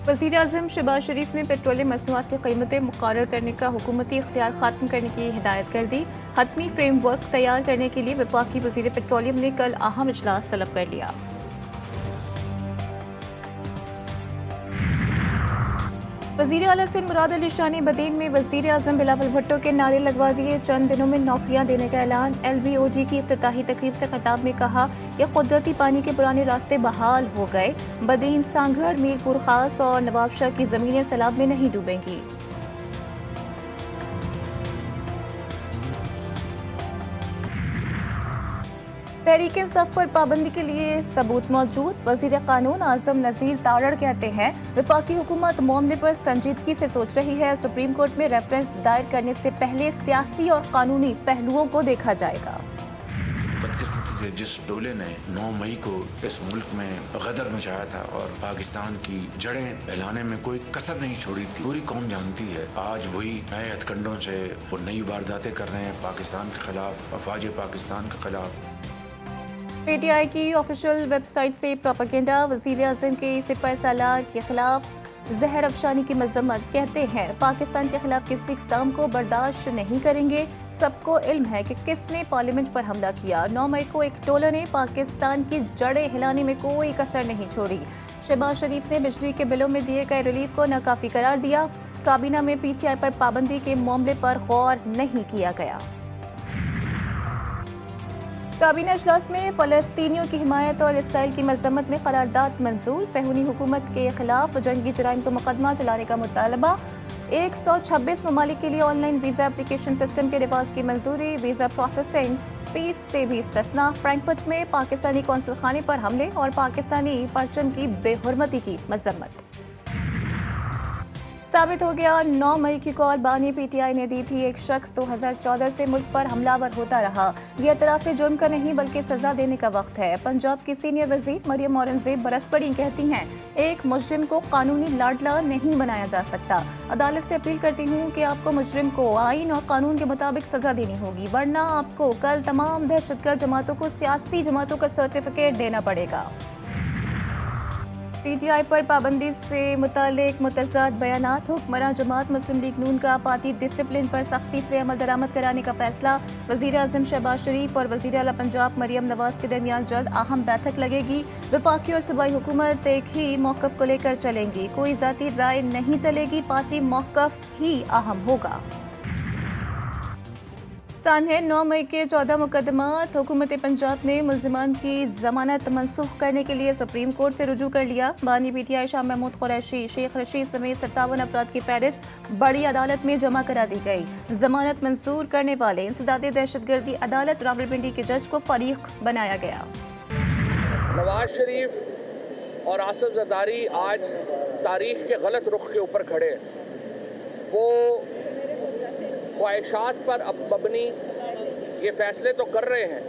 वज़ीर आज़म शहबाज शरीफ ने पेट्रोलियम मसनूआत की कीमतें मुकर्रर करने का हुकूमती इख्तियार ख़त्म करने की हिदायत कर दी। हतमी फ्रेम वर्क तैयार करने के लिए वफाकी वज़ीर पेट्रोलियम ने कल अहम इजलास तलब कर लिया। वज़ीर आला सिंध मुराद अली शाह ने बदीन में वज़ीर आज़म बिलावल भुट्टो के नारे लगवा दिए। चंद दिनों में नौकरियां देने का ऐलान। LBOG की इफ्तिताही तकरीब से खिताब में कहा कि कुदरती पानी के पुराने रास्ते बहाल हो गए। बदीन, सांगड़, मीरपुर खास और नवाबशाह की ज़मीनें सैलाब में नहीं डूबेंगी। तहरीक इंसाफ पर पाबंदी के लिए सबूत मौजूद। वज़ीर कानून आज़म नज़ीर तारड़ कहते हैं वफाकी हुकूमत मामले पर संजीदगी से सोच रही है। सुप्रीम कोर्ट में रेफरेंस दायर करने से पहले सियासी और कानूनी पहलुओं को देखा जाएगा। बदकिस्मती से जिस डोले ने 9 मई को इस मुल्क में गदर मचाया था और पाकिस्तान की जड़ें फैलाने में कोई कसर नहीं छोड़ी थी, पूरी कौम जानती है। आज वही नए हथकंडों से वो नई वारदातें कर रहे हैं पाकिस्तान के खिलाफ, अफवाज पाकिस्तान के खिलाफ। PTI की ऑफिशियल वेबसाइट से प्रोपेगेंडा। वज़ीर आज़म के सिपह सालार के खिलाफ जहर अफशानी की मजम्मत। कहते हैं पाकिस्तान के खिलाफ किसी इक़दाम को बर्दाश्त नहीं करेंगे। सबको इल्म है कि किसने पार्लियामेंट पर हमला किया। 9 मई को एक टोला ने पाकिस्तान की जड़ें हिलाने में कोई कसर नहीं छोड़ी। शहबाज शरीफ ने बिजली के बिलों में दिए गए रिलीफ को नाकाफी करार दिया। काबीना में PTI पर पाबंदी के मामले पर गौर नहीं किया गया। काबीना इजलास में फ़लस्तीनियों की हिमायत और इसराइल की मजम्मत में करारदाद मंजूर। सहूनी हुकूमत के खिलाफ जंगी जराइम को मुकदमा चलाने का मुतालबा। 126 ममालिक के लिए ऑनलाइन वीज़ा एप्लीकेशन सिस्टम के नफाज की मंजूरी। वीज़ा प्रोसेसिंग फीस से भी इस्तिस्ना। फ्रैंकफर्ट में पाकिस्तानी कौंसल खाने पर हमले और पाकिस्तानी परचम की बेहुरमती की मजम्मत। साबित हो गया 9 मई की कॉल बानी PTI ने दी थी। एक शख्स 2014 से मुल्क पर हमलावर होता रहा। ये एतराफ़ जुर्म का नहीं बल्कि सजा देने का वक्त है। पंजाब की सीनियर वज़ीर मरियम औरंगज़ेब बरस पड़ी, कहती हैं एक मुजरिम को कानूनी लाडला नहीं बनाया जा सकता। अदालत से अपील करती हूँ कि आपको मुजरिम को आइन और कानून के मुताबिक सजा देनी होगी, वरना आपको कल तमाम दहशतगर्द जमातों को सियासी जमातों का सर्टिफिकेट देना पड़ेगा। PTI पर पाबंदी से मुतालिक मुतज़ाद बयानात। हुक्मरान जमात मुस्लिम लीग नून का पार्टी डिसिप्लिन पर सख्ती से अमल दरामद कराने का फैसला। वज़ीर आज़म शहबाज शरीफ और वज़ीर आला पंजाब मरियम नवाज के दरमियान जल्द अहम बैठक लगेगी। वफाकी और सूबाई हुकूमत एक ही मौक़िफ़ को लेकर चलेंगी। कोई ज़ाती राय नहीं चलेगी, पार्टी मौक़िफ़ ही अहम होगा। सानहे 9 मई के 14 मुकदमात। हुकूमत पंजाब ने मुल्ज़िमान की ज़मानत मनसूख करने के लिए सुप्रीम कोर्ट से रुजू कर लिया। बानी PTI शाह महमूद कुरैशी, शेख रशीद समेत 57 अफराद की फहरिस्त बड़ी अदालत में जमा करा दी गई। जमानत मंजूर करने वाले इंसदादी दहशतगर्दी अदालत रावलपिंडी के जज को फरीक बनाया गया। नवाज शरीफ और आसिफ जरदारी आज तारीख के गलत रुख के ऊपर खड़े हैं। वो ख्वाहिशात पर अब मबनी ये फैसले तो कर रहे हैं,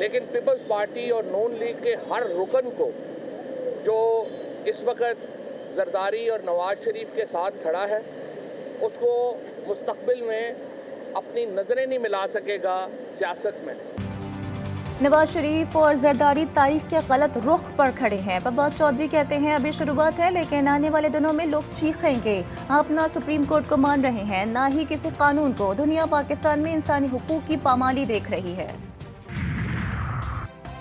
लेकिन पीपल्स पार्टी और नून लीग के हर रुकन को जो इस वक्त जरदारी और नवाज शरीफ के साथ खड़ा है, उसको मुस्तकबिल में अपनी नज़रें नहीं मिला सकेगा सियासत में। नवाज शरीफ और जरदारी तारीख के गलत रुख पर खड़े हैं। फवाद चौधरी कहते हैं अभी शुरुआत है, लेकिन आने वाले दिनों में लोग चीखेंगे। आप ना सुप्रीम कोर्ट को मान रहे हैं, ना ही किसी कानून को। दुनिया पाकिस्तान में इंसानी हुकूक की पामाली देख रही है।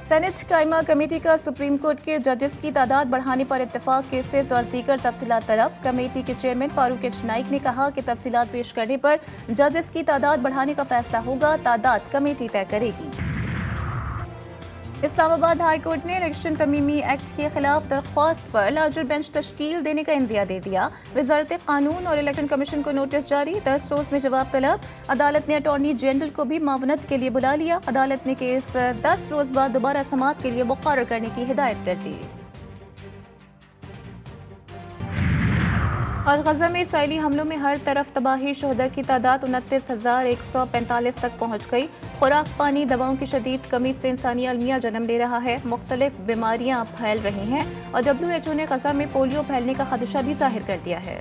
सेनेट कायमा कमेटी का सुप्रीम कोर्ट के जजेस की तादाद बढ़ाने पर इत्तेफाक। केसेस और दीगर तफसीलात तलब। कमेटी के चेयरमैन फारूक एच नाइक ने कहा कि तफसीलात पेश करने पर जजेस की तादाद बढ़ाने का फैसला होगा। तादाद कमेटी तय करेगी। इस्लामाबाद हाई कोर्ट ने इलेक्शन तमीमी एक्ट के खिलाफ दरख्वास्त पर लार्जर बेंच तश्कील देने का इंदिया दे दिया। वजारत कानून और इलेक्शन कमीशन को नोटिस जारी। 10 रोज में जवाब तलब। अदालत ने अटॉर्नी जनरल को भी मावनत के लिए बुला लिया। अदालत ने केस 10 रोज बाद दोबारा समाअत के लिए मुकर्रर करने की हिदायत कर दी। और गजा में इसराइली हमलों में हर तरफ तबाही। शहदा की तादाद 29,145 तक पहुँच गई। खुराक, पानी, दवाओं की शदीद कमी से इंसानी अलमिया जन्म ले रहा है। मुख्तलिफ बीमारियाँ फैल रही हैं और WHO ने गजा में पोलियो फैलने का खदशा भी जाहिर कर दिया है।